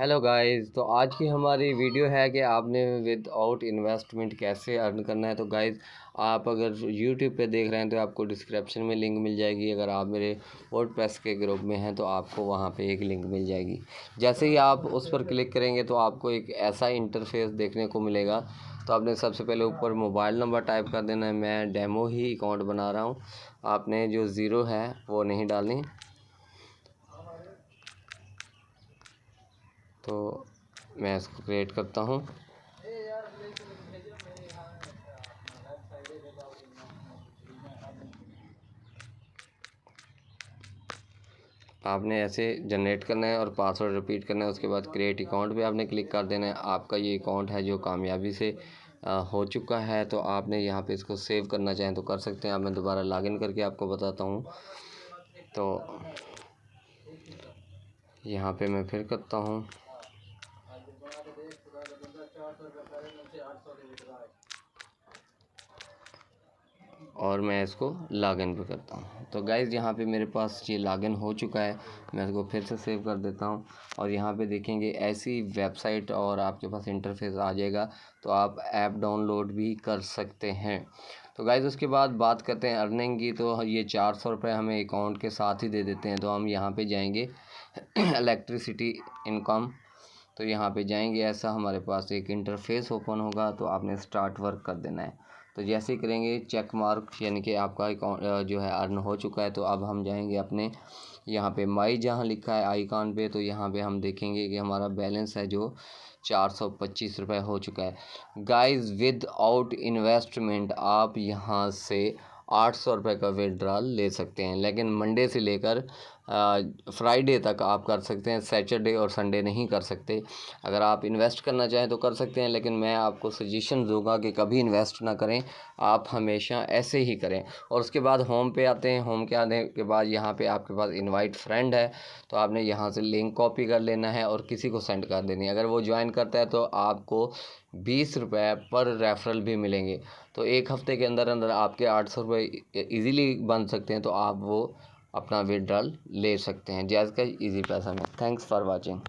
Hello guys, तो आज की हमारी वीडियो है कि आपने विदाउट इन्वेस्टमेंट कैसे अर्न करना है। तो गाइस, आप अगर यूट्यूब पे देख रहे हैं तो आपको डिस्क्रिप्शन में लिंक मिल जाएगी। अगर आप मेरे वर्डप्रेस के ग्रुप में हैं तो आपको वहाँ पे एक लिंक मिल जाएगी। जैसे ही आप उस पर क्लिक करेंगे तो आपको एक ऐसा इंटरफेस देखने को मिलेगा। तो आपने सबसे पहले ऊपर मोबाइल नंबर टाइप कर देना है। मैं डेमो ही अकाउंट बना रहा हूँ, आपने जो ज़ीरो है वो नहीं डालनी। तो मैं इसको क्रिएट करता हूँ। आपने ऐसे जनरेट करना है और पासवर्ड रिपीट करना है। उसके बाद क्रिएट अकाउंट पे आपने क्लिक कर देना है। आपका ये अकाउंट है जो कामयाबी से हो चुका है। तो आपने यहाँ पे इसको सेव करना चाहें तो कर सकते हैं। अब मैं दोबारा लॉगिन करके आपको बताता हूँ। तो यहाँ पे मैं फिर करता हूँ और मैं इसको लॉगिन भी करता हूँ। तो गाइज़, यहाँ पे मेरे पास ये लॉगिन हो चुका है। मैं इसको फिर से सेव कर देता हूँ और यहाँ पे देखेंगे ऐसी वेबसाइट और आपके पास इंटरफेस आ जाएगा। तो आप ऐप डाउनलोड भी कर सकते हैं। तो गाइज़, उसके बाद बात करते हैं अर्निंग की। तो ये 400 रुपये हमें अकाउंट के साथ ही दे देते हैं। तो हम यहाँ पर जाएँगे इलेक्ट्रिसिटी इनकम। तो यहाँ पे जाएंगे, ऐसा हमारे पास एक इंटरफेस ओपन होगा। तो आपने स्टार्ट वर्क कर देना है। तो जैसे ही करेंगे चेक मार्क, यानी कि आपका अकाउंट जो है अर्न हो चुका है। तो अब हम जाएंगे अपने यहाँ पे माई, जहाँ लिखा है आइकॉन पे। तो यहाँ पे हम देखेंगे कि हमारा बैलेंस है जो 425 रुपये हो चुका है। गाइस, विदाउट इन्वेस्टमेंट आप यहाँ से 800 रुपये का विड्रॉल ले सकते हैं। लेकिन मंडे से लेकर फ्राइडे तक आप कर सकते हैं, सैटरडे और संडे नहीं कर सकते। अगर आप इन्वेस्ट करना चाहें तो कर सकते हैं, लेकिन मैं आपको सजेशन दूंगा कि कभी इन्वेस्ट ना करें, आप हमेशा ऐसे ही करें। और उसके बाद होम पे आते हैं। होम के आने के बाद यहाँ पे आपके पास इनवाइट फ्रेंड है। तो आपने यहाँ से लिंक कॉपी कर लेना है और किसी को सेंड कर देनी है। अगर वो ज्वाइन करता है तो आपको 20 रुपये पर रेफरल भी मिलेंगे। तो एक हफ़्ते के अंदर अंदर आपके 800 रुपये ईज़िली बन सकते हैं। तो आप वो अपना विड्रॉल ले सकते हैं जैज़ का ईजी पैसा में। Thanks for watching.